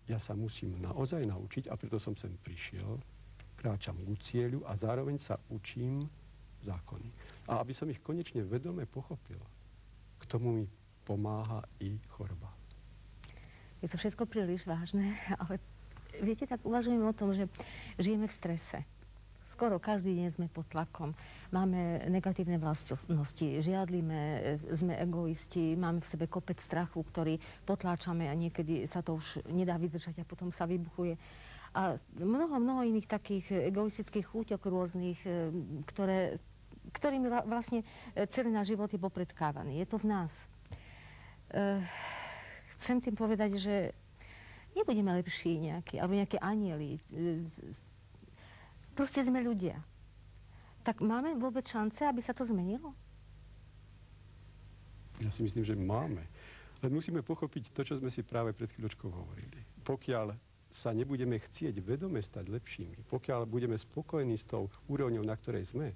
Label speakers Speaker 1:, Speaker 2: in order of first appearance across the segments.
Speaker 1: Ja sa musím naozaj naučiť, a preto som sem prišiel, kráčam k cieľu a zároveň sa učím zákony. A aby som ich konečne vedome pochopil, k tomu mi pomáha i choroba.
Speaker 2: Je to všetko príliš vážne, ale viete, tak uvažujeme o tom, že žijeme v strese. Skoro každý deň sme pod tlakom. Máme negatívne vlastnosti, žiadlime, sme egoisti, máme v sebe kopec strachu, ktorý potláčame a niekedy sa to už nedá vydržať a potom sa vybuchuje. A mnoho iných takých egoistických chúťok rôznych, ktorými vlastne celý náš život je popredkávaný. Je to v nás. Chcem tým povedať, že nebudeme lepší nejakí, alebo nejaké anieli. Proste sme ľudia. Tak máme vôbec šance, aby sa to zmenilo?
Speaker 1: Ja si myslím, že máme. Len musíme pochopiť to, čo sme si práve pred chvíľočkou hovorili. Pokiaľ sa nebudeme chcieť vedome stať lepšími, pokiaľ budeme spokojní s tou úrovňou, na ktorej sme,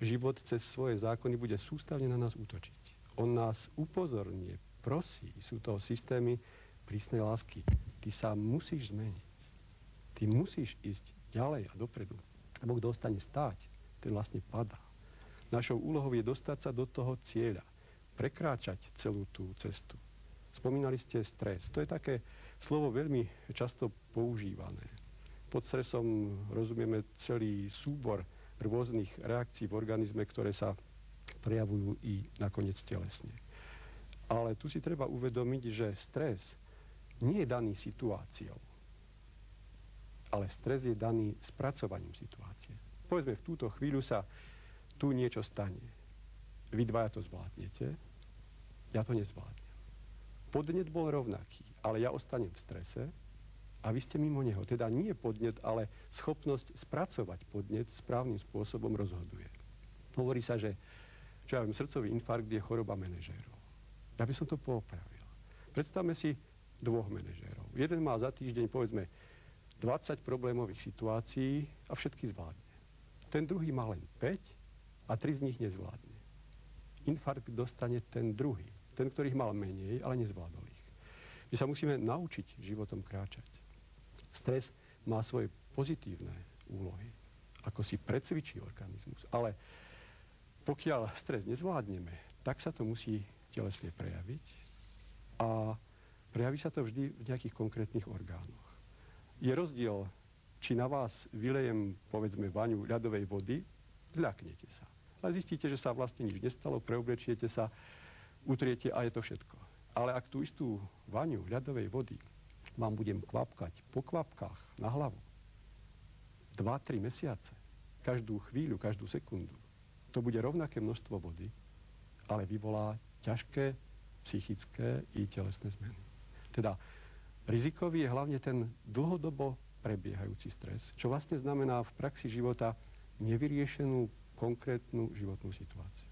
Speaker 1: život cez svoje zákony bude sústavne na nás útočiť. On nás upozornie, prosí, sú to systémy prísnej lásky. Ty sa musíš zmeniť. Ty musíš ísť ďalej a dopredu. Lebo kto ostane stáť, ten vlastne padá. Našou úlohou je dostať sa do toho cieľa. Prekráčať celú tú cestu. Spomínali ste stres. To je také slovo veľmi často používané. Pod stresom rozumieme celý súbor rôznych reakcií v organizme, ktoré sa prejavujú i nakoniec telesne. Ale tu si treba uvedomiť, že stres nie je daný situáciou. Ale stres je daný spracovaním situácie. Povedzme, v túto chvíľu sa tu niečo stane. Vy dvaja to zvládnete, ja to nezvládnem. Podnet bol rovnaký, ale ja ostanem v strese a vy ste mimo neho. Teda nie podnet, ale schopnosť spracovať podnet správnym spôsobom rozhoduje. Hovorí sa, že čo ja viem, srdcový infarkt je choroba manažérov. Ja by som to poopravil. Predstavme si dvoch manažérov. Jeden má za týždeň, povedzme, 20 problémových situácií a všetky zvládne. Ten druhý má len 5 a 3 z nich nezvládne. Infarkt dostane ten druhý, ten, ktorých mal menej, ale nezvládol ich. My sa musíme naučiť životom kráčať. Stres má svoje pozitívne úlohy, ako si precvičí organizmus, ale pokiaľ stres nezvládneme, tak sa to musí telesne prejaviť a prejaví sa to vždy v nejakých konkrétnych orgánoch. Je rozdiel, či na vás vylejem, povedzme, vaňu ľadovej vody, zľaknete sa. A zistíte, že sa vlastne nič nestalo, preoblečiete sa, utriete a je to všetko. Ale ak tú istú vaňu ľadovej vody vám budem kvapkať po kvapkách na hlavu 2-3 mesiace, každú chvíľu, každú sekundu, to bude rovnaké množstvo vody, ale vyvolá ťažké psychické i telesné zmeny. Teda rizikový je hlavne ten dlhodobo prebiehajúci stres, čo vlastne znamená v praxi života nevyriešenú konkrétnu životnú situáciu.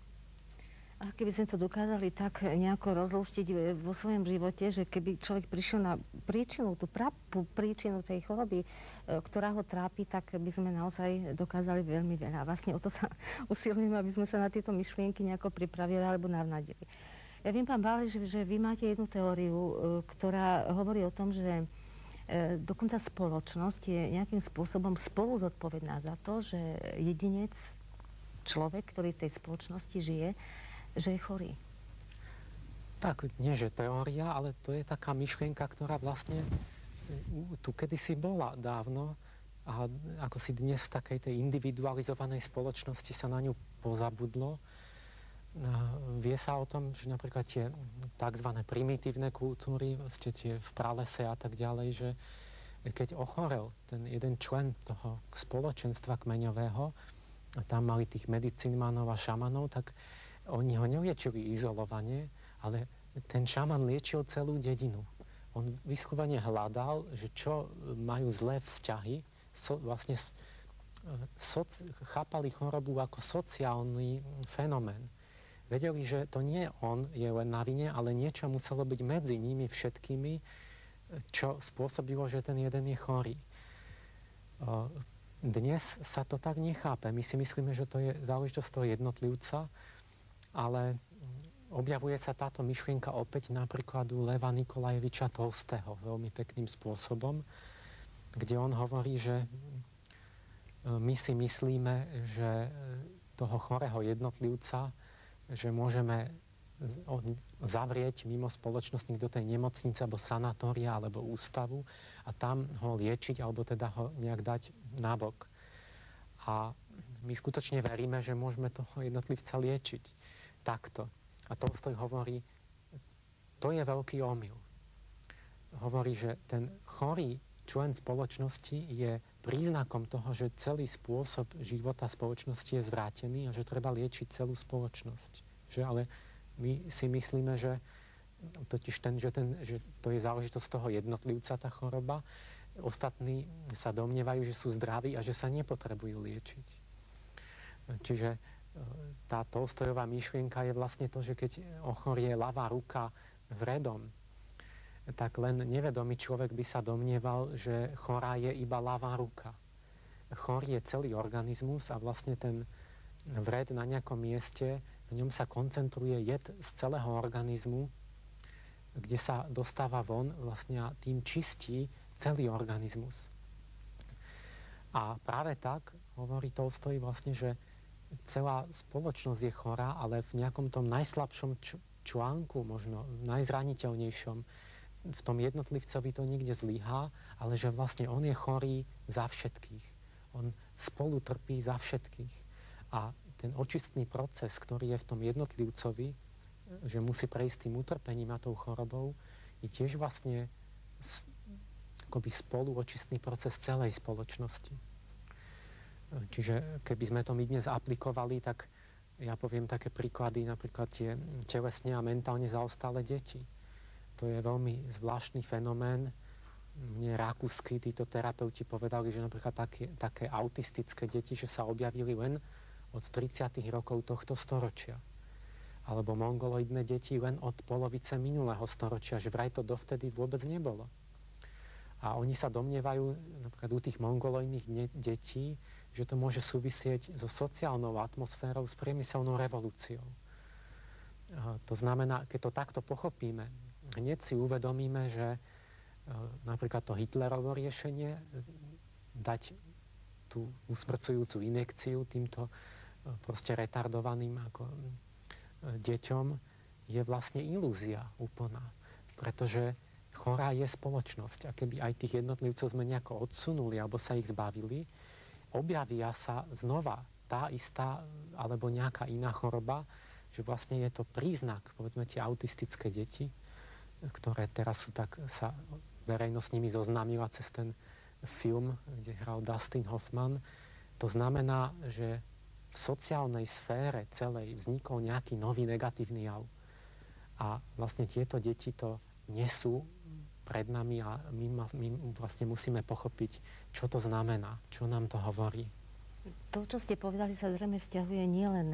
Speaker 2: A keby sme to dokázali tak nejako rozluštiť vo svojom živote, že keby človek prišiel na príčinu, tú príčinu tej choroby, ktorá ho trápi, tak by sme naozaj dokázali veľmi veľa. Vlastne o to sa usilujeme, aby sme sa na tieto myšlienky nejako pripravili alebo navnadili. Ja viem, pán Báliš, že vy máte jednu teóriu, ktorá hovorí o tom, že dokonca spoločnosť je nejakým spôsobom spolu zodpovedná za to, že jedinec, človek, ktorý v tej spoločnosti žije, že je chorý.
Speaker 3: Tak, nie že teória, ale to je taká myšlienka, ktorá vlastne tu kedysi bola dávno a ako si dnes v takej tej individualizovanej spoločnosti sa na ňu pozabudlo. Vie sa o tom, že napríklad tie tzv. Primitívne kultúry, vlastne tie v pralese a tak ďalej, že keď ochorel ten jeden člen toho spoločenstva kmeňového a tam mali tých medicínmanov a šamanov, tak oni ho neliečili izolovane, ale ten šaman liečil celú dedinu. On vyslovene hľadal, že čo majú zlé vzťahy, chápali chorobu ako sociálny fenomén. Vedeli, že to nie on je len na vine, ale niečo muselo byť medzi nimi všetkými, čo spôsobilo, že ten jeden je chorý. Dnes sa to tak nechápe. My si myslíme, že to je záležitosť toho jednotlivca, ale objavuje sa táto myšlienka opäť napríklad u Leva Nikolajeviča Tolstého veľmi pekným spôsobom, kde on hovorí, že my si myslíme, že toho chorého jednotlivca, že môžeme zavrieť mimo spoločnosti do tej nemocnice alebo sanatória alebo ústavu a tam ho liečiť alebo teda ho nejak dať nabok. A my skutočne veríme, že môžeme toho jednotlivca liečiť takto. A Tolstoj hovorí, to je veľký omyl. Hovorí, že ten chorý člen spoločnosti je príznakom toho, že celý spôsob života spoločnosti je zvrátený a že treba liečiť celú spoločnosť. Že ale my si myslíme, že totiž že to je záležitosť toho jednotlivca, tá choroba. Ostatní sa domnievajú, že sú zdraví a že sa nepotrebujú liečiť. Čiže tá Tolstojová myšlienka je vlastne to, že keď ochorie ľavá ruka vredom, tak len nevedomý človek by sa domnieval, že chorá je iba ľavá ruka. Chorý je celý organizmus a vlastne ten vred na nejakom mieste, v ňom sa koncentruje jed z celého organizmu, kde sa dostáva von vlastne a tým čistí celý organizmus. A práve tak hovorí Tolstoj vlastne, že celá spoločnosť je chorá, ale v nejakom tom najslabšom článku, možno najzraniteľnejšom, v tom jednotlivcovi to niekde zlyhá, ale že vlastne on je chorý za všetkých. On spolu trpí za všetkých. A ten očistný proces, ktorý je v tom jednotlivcovi, že musí prejsť tým utrpením a tou chorobou, je tiež vlastne akoby spolu očistný proces celej spoločnosti. Čiže keby sme to my dnes aplikovali, tak ja poviem také príklady, napríklad tie telesne a mentálne zaostalé deti. To je veľmi zvláštny fenomén. Mne rakúsky títo terapeuti povedali, že napríklad také autistické deti, že sa objavili len od 30. rokov tohto storočia. Alebo mongoloidné deti len od polovice minulého storočia, že vraj to dovtedy vôbec nebolo. A oni sa domnievajú, napríklad u tých mongoloidných detí, že to môže súvisieť so sociálnou atmosférou, s priemyselnou revolúciou. To znamená, keď to takto pochopíme, hneď si uvedomíme, že napríklad to Hitlerovo riešenie, dať tú usmrcujúcu injekciu týmto proste retardovaným ako deťom, je vlastne ilúzia úplná. Pretože chorá je spoločnosť. A keby aj tých jednotlivcov sme nejako odsunuli alebo sa ich zbavili, objavia sa znova tá istá alebo nejaká iná choroba, že vlastne je to príznak, povedzme tie autistické deti, ktoré teraz sú tak, sa verejnosť s nimi zoznámila cez ten film, kde hral Dustin Hoffman. To znamená, že v sociálnej sfére celej vznikol nejaký nový negatívny jav. A vlastne tieto deti to nesú pred nami a my vlastne musíme pochopiť, čo to znamená, čo nám to hovorí.
Speaker 2: To, čo ste povedali, sa zrejme vzťahuje nielen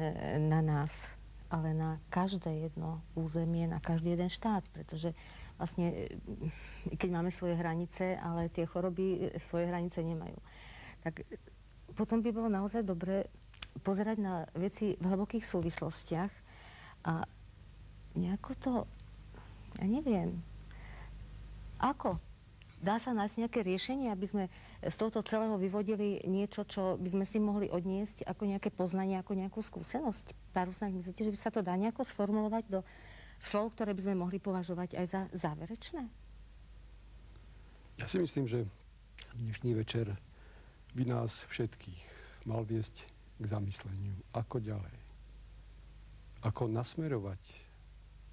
Speaker 2: na nás, ale na každé jedno územie, na každý jeden štát, pretože vlastne, keď máme svoje hranice, ale tie choroby svoje hranice nemajú. Tak potom by bolo naozaj dobre pozerať na veci v hlbokých súvislostiach a nejako to, ja neviem, ako? Dá sa nájsť nejaké riešenie, aby sme z tohto celého vyvodili niečo, čo by sme si mohli odniesť ako nejaké poznanie, ako nejakú skúsenosť? Pán Rusnák, myslíte, že by sa to dá nejako sformulovať do slov, ktoré by sme mohli považovať aj za záverečné?
Speaker 1: Ja si myslím, že dnešný večer by nás všetkých mal viesť k zamysleniu, ako ďalej. Ako nasmerovať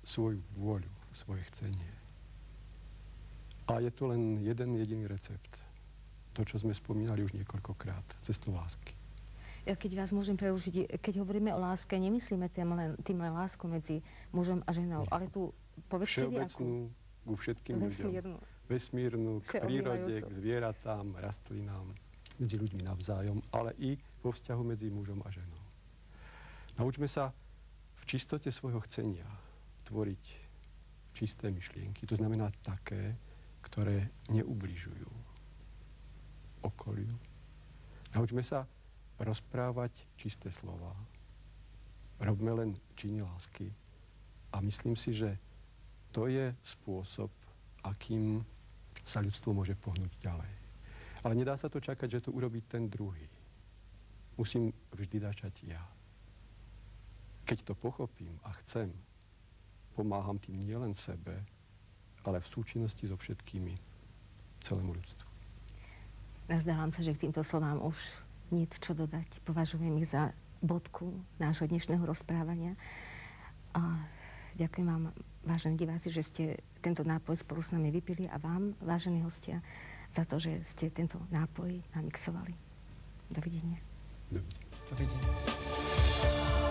Speaker 1: svoju vôľu, svoje chcenie. A je tu len jeden jediný recept. To, čo sme spomínali už niekoľkokrát. Cestu lásky.
Speaker 2: Keď vás môžem prerušiť, keď hovoríme o láske, nemyslíme tým len lásku medzi mužom a ženou, ale tu povedzte
Speaker 1: všeobecnú ku všetkým ľuďom. Vesmírnu, k prírode, k zvieratám, rastlinám, medzi ľuďmi navzájom, ale i vo vzťahu medzi mužom a ženou. Naučme sa v čistote svojho chcenia tvoriť čisté myšlienky. To znamená také, ktoré neubližujú okoliu. Naučme sa rozprávať čisté slova. Robme len činy lásky A myslím si, že to je spôsob, akým sa ľudstvo môže pohnúť ďalej. Ale nedá sa to čakať, že to urobí ten druhý. Musím vždy začať ja. Keď to pochopím a chcem, pomáham tým nielen sebe, ale v súčinnosti so všetkými, celému ľudstvu.
Speaker 2: Nazdávam sa, že k týmto slovám už nie je čo dodať. Považujem ich za bodku nášho dnešného rozprávania. A ďakujem vám, vážení diváci, že ste tento nápoj spolu s nami vypili a vám, vážení hostia, za to, že ste tento nápoj namixovali. Dovidenia.
Speaker 1: Dovidenia.
Speaker 3: Dovidenia.